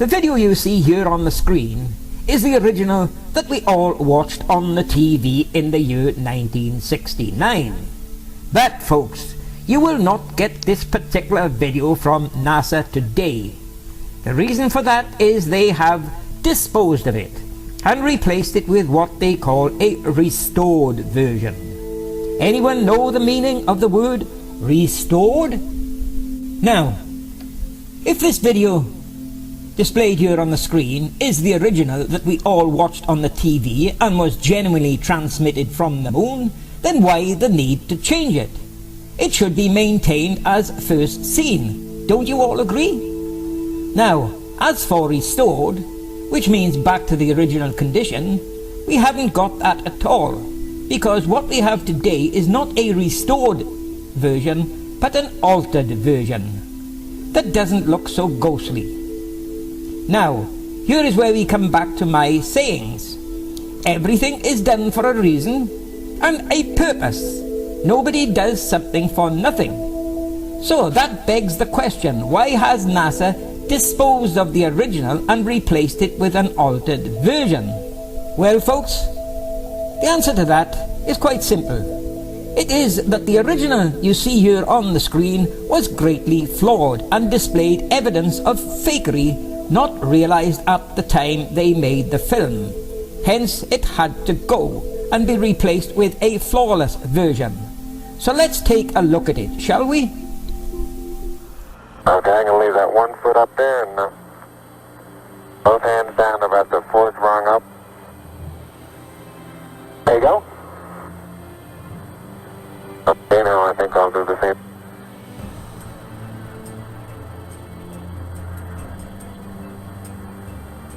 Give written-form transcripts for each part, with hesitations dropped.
The video you see here on the screen is the original that we all watched on the TV in the year 1969. But folks, you will not get this particular video from NASA today. The reason for that is they have disposed of it and replaced it with what they call a restored version. Anyone know the meaning of the word restored? Now, if this video displayed here on the screen is the original that we all watched on the TV and was genuinely transmitted from the moon, then why the need to change it? It should be maintained as first seen. Don't you all agree? Now, as for restored, which means back to the original condition, we haven't got that at all, because what we have today is not a restored version, but an altered version that doesn't look so ghostly. Now, here is where we come back to my sayings. Everything is done for a reason and a purpose. Nobody does something for nothing. So that begs the question, why has NASA disposed of the original and replaced it with an altered version? Well folks, the answer to that is quite simple. It is that the original you see here on the screen was greatly flawed and displayed evidence of fakery not realized at the time they made the film. Hence it had to go and be replaced with a flawless version. So let's take a look at it, shall we? Okay, I'm going to leave that 1 foot up there and both hands down about the 4th rung up. There you go. Okay, now I think I'll do the same.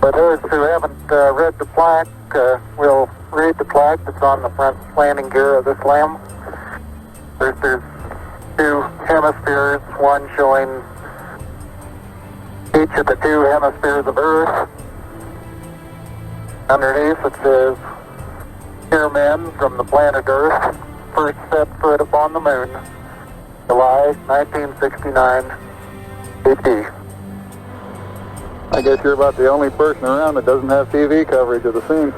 For those who haven't read the plaque, we'll read the plaque that's on the front landing gear of this LEM. There's 2 hemispheres, one showing each of the 2 hemispheres of Earth. Underneath it says, "Here men from the planet Earth first set foot upon the moon, July 1969 AD." I guess you're about the only person around that doesn't have TV coverage of the scene.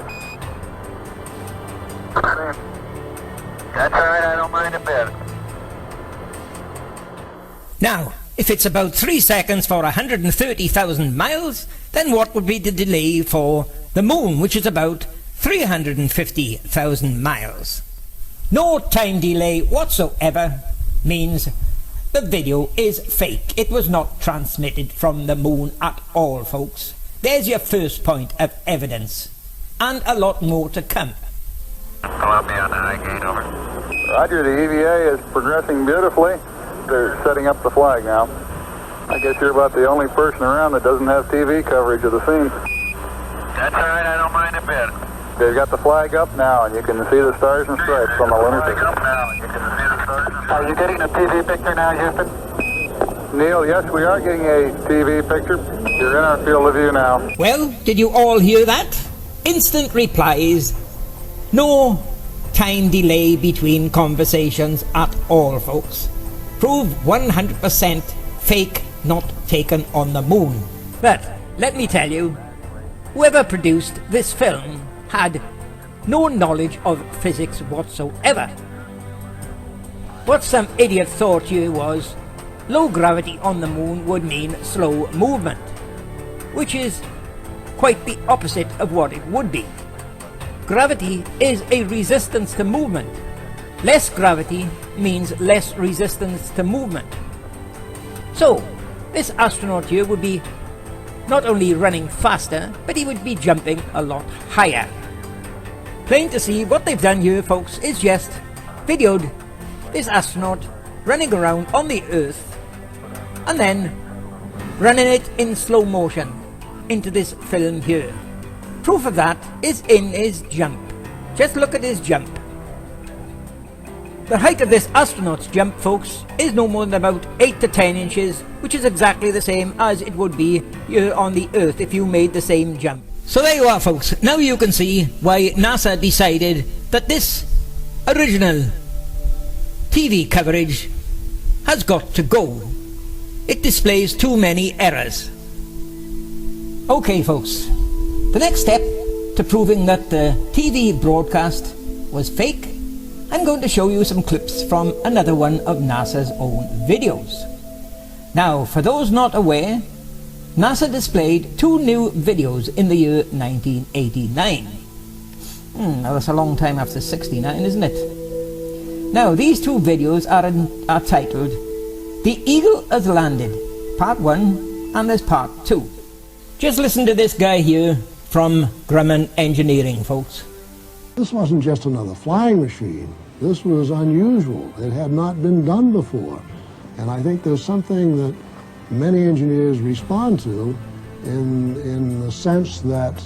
That's all right, I don't mind a bit. Now, if it's about 3 seconds for 130,000 miles, then what would be the delay for the moon, which is about 350,000 miles? No time delay whatsoever means the video is fake. It was not transmitted from the moon at all, folks. There's your first point of evidence, and a lot more to come. Columbia on the high gate, over. Roger, the EVA is progressing beautifully. They're setting up the flag now. I guess you're about the only person around that doesn't have TV coverage of the scene. That's all right, I don't mind a bit. They've got the flag up now, and you can see the stars and stripes on the lunar surface. Are you getting a TV picture now, Houston? Neil, yes, we are getting a TV picture. You're in our field of view now. Well, did you all hear that? Instant replies. No time delay between conversations at all, folks. Prove 100% fake, not taken on the moon. But let me tell you, whoever produced this film had no knowledge of physics whatsoever. What some idiot thought here was low gravity on the moon would mean slow movement, which is quite the opposite of what it would be. Gravity is a resistance to movement. Less gravity means less resistance to movement. So, this astronaut here would be not only running faster, but he would be jumping a lot higher. Plain to see, what they've done here, folks, is just videoed this astronaut running around on the Earth and then running it in slow motion into this film here. Proof of that is in his jump. Just look at his jump. The height of this astronaut's jump, folks, is no more than about 8 to 10 inches, which is exactly the same as it would be here on the Earth if you made the same jump. So there you are, folks. Now you can see why NASA decided that this original TV coverage has got to go. It displays too many errors. Okay folks, the next step to proving that the TV broadcast was fake, I'm going to show you some clips from another one of NASA's own videos. Now, for those not aware, NASA displayed 2 new videos in the year 1989. Now that's a long time after 69, isn't it? Now, these 2 videos are titled The Eagle Has Landed, Part 1, and there's Part 2. Just listen to this guy here from Grumman Engineering, folks. This wasn't just another flying machine. This was unusual. It had not been done before. And I think there's something that many engineers respond to in the sense that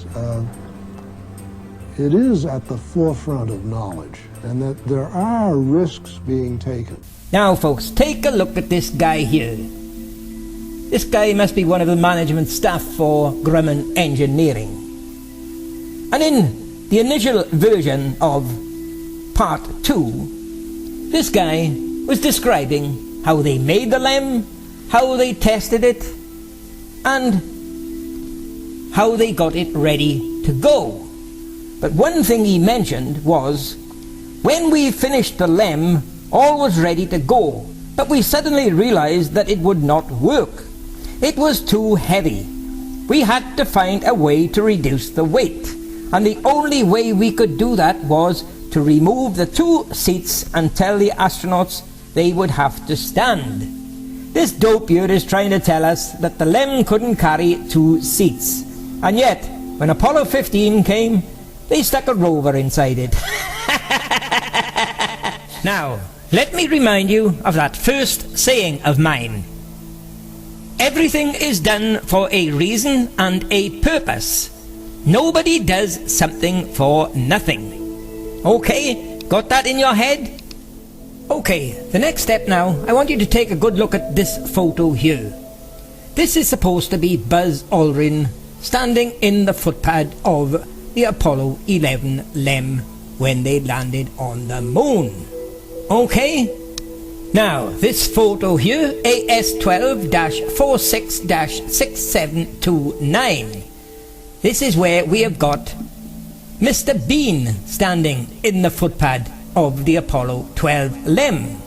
it is at the forefront of knowledge and that there are risks being taken. Now folks, take a look at this guy here. This guy must be one of the management staff for Grumman Engineering. And in the initial version of Part 2, this guy was describing how they made the LEM, how they tested it, and how they got it ready to go. But one thing he mentioned was, when we finished the LEM, all was ready to go, but we suddenly realized that it would not work. It was too heavy. We had to find a way to reduce the weight, and the only way we could do that was to remove the 2 seats and tell the astronauts they would have to stand. This dope here is trying to tell us that the LEM couldn't carry 2 seats, and yet when Apollo 15 came, they stuck a rover inside it. Now, let me remind you of that first saying of mine. Everything is done for a reason and a purpose. Nobody does something for nothing. Okay, got that in your head? Okay, the next step now, I want you to take a good look at this photo here. This is supposed to be Buzz Aldrin standing in the footpad of the Apollo 11 LEM when they landed on the moon. Okay? Now, this photo here, AS12-46-6729. This is where we have got Mr. Bean standing in the footpad of the Apollo 12 LEM.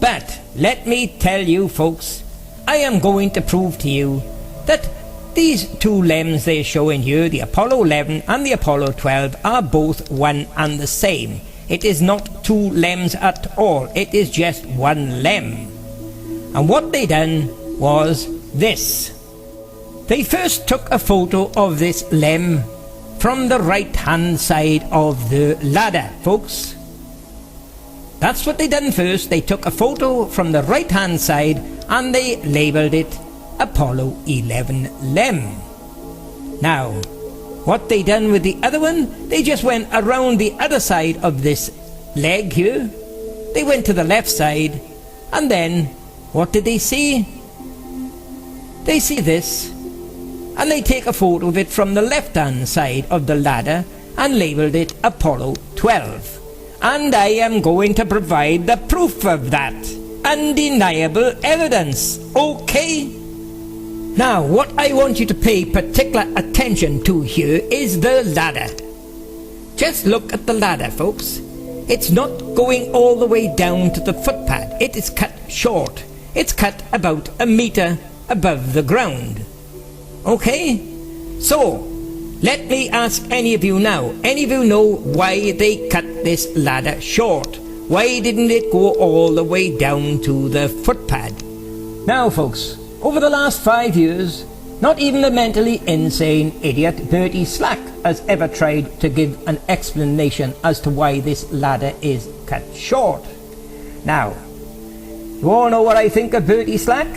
But let me tell you folks, I am going to prove to you that these 2 LEMs they're showing here, the Apollo 11 and the Apollo 12, are both one and the same. It is not 2 LEMs at all, it is just 1 LEM. And what they done was this. They first took a photo of this LEM from the right hand side of the ladder, folks. That's what they done first. They took a photo from the right hand side and they labelled it Apollo 11 LEM. Now, what they done with the other one, they just went around the other side of this leg here. They went to the left side, and then what did they see? They see this, and they take a photo of it from the left hand side of the ladder and labelled it Apollo 12. And I am going to provide the proof of that. Undeniable evidence, okay? Now, what I want you to pay particular attention to here is the ladder. Just look at the ladder, folks. It's not going all the way down to the footpad. It is cut short. It's cut about 1 meter above the ground. Okay? So, let me ask any of you now. Any of you know why they cut this ladder short? Why didn't it go all the way down to the footpad? Now, folks, over the last 5 years, not even the mentally insane idiot Bertie Slack has ever tried to give an explanation as to why this ladder is cut short. Now, you all know what I think of Bertie Slack?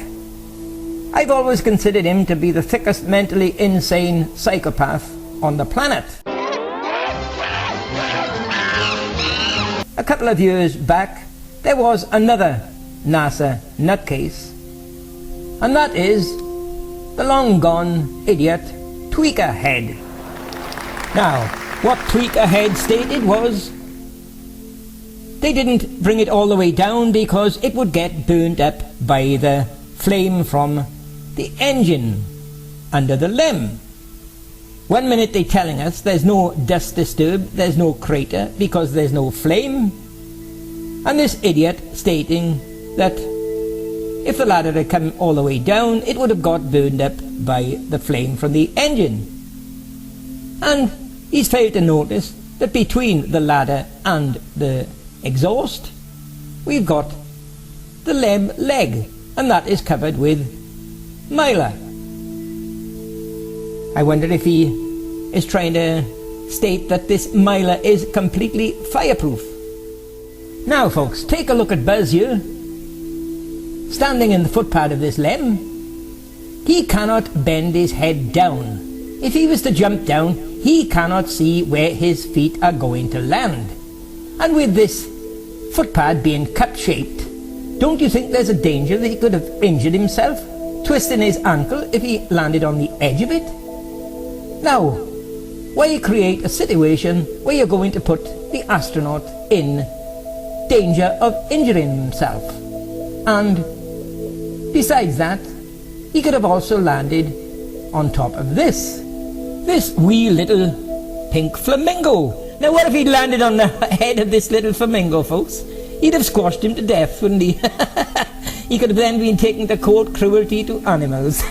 I've always considered him to be the thickest mentally insane psychopath on the planet. A couple of years back, there was another NASA nutcase, and that is the long-gone idiot Tweakerhead. Now, what Tweakerhead stated was they didn't bring it all the way down because it would get burnt up by the flame from the engine under the LEM. 1 minute they're telling us there's no dust disturbed, there's no crater because there's no flame, and this idiot stating that if the ladder had come all the way down, it would have got burned up by the flame from the engine. And he's failed to notice that between the ladder and the exhaust, we've got the LEM leg, and that is covered with mylar. I wonder if he is trying to state that this mylar is completely fireproof. Now folks, take a look at Buzz here, standing in the footpad of this LEM. He cannot bend his head down. If he was to jump down, he cannot see where his feet are going to land. And with this footpad being cup-shaped, don't you think there's a danger that he could have injured himself, twisting his ankle if he landed on the edge of it? Now, why create a situation where you're going to put the astronaut in danger of injuring himself? And besides that, he could have also landed on top of this wee little pink flamingo. Now what if he landed on the head of this little flamingo, folks? He'd have squashed him to death, wouldn't he? He could have then been taken to court cruelty to animals.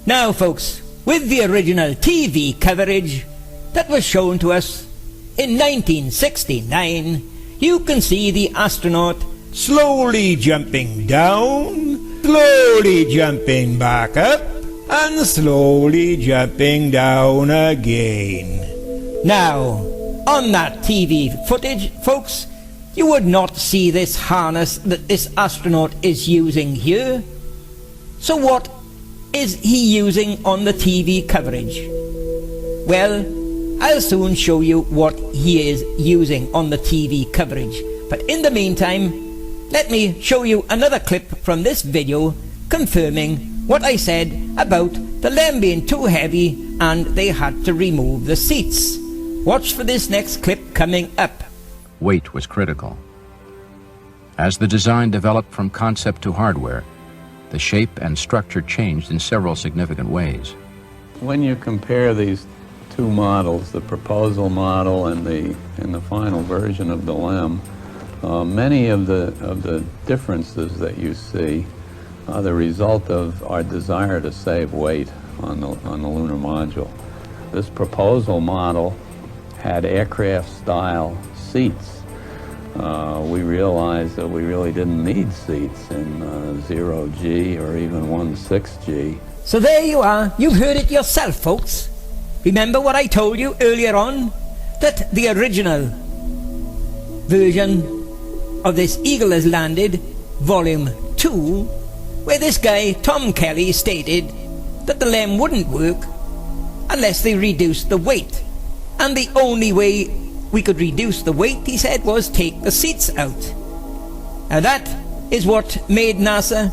Now folks, with the original TV coverage that was shown to us in 1969, you can see the astronaut slowly jumping down, slowly jumping back up, and slowly jumping down again. Now, on that TV footage, folks, you would not see this harness that this astronaut is using here. So what is he using on the TV coverage? Well, I'll soon show you what he is using on the TV coverage. But in the meantime, let me show you another clip from this video confirming what I said about the LEM being too heavy and they had to remove the seats. Watch for this next clip coming up. Weight was critical. As the design developed from concept to hardware, the shape and structure changed in several significant ways. When you compare these two models, the proposal model and the final version of the LEM, many of the differences that you see are the result of our desire to save weight on the lunar module. This proposal model had aircraft-style seats. We realized that we really didn't need seats in 0G or even 16G. So there you are, you've heard it yourself, folks. Remember what I told you earlier on? That the original version of this Eagle Has Landed, Volume 2, where this guy, Tom Kelly, stated that the LEM wouldn't work unless they reduced the weight. And the only way we could reduce the weight, he said, was take the seats out. Now that is what made NASA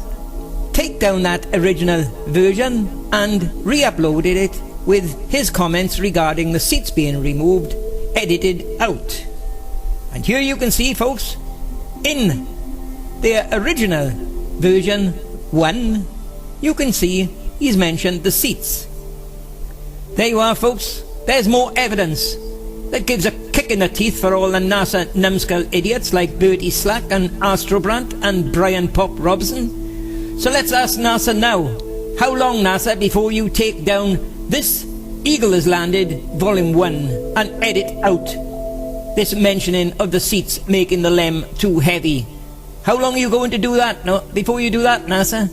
take down that original version and re-uploaded it with his comments regarding the seats being removed, edited out. And here you can see, folks, in the original version 1, you can see he's mentioned the seats. There you are, folks. There's more evidence that gives a kick in the teeth for all the NASA numbskull idiots like Bertie Slack and Astrobrandt and Brian Pop Robson. So let's ask NASA now, how long, NASA, before you take down this Eagle Has Landed Volume 1 and edit out this mentioning of the seats making the LEM too heavy? How long are you going to do that? No, before you do that, NASA?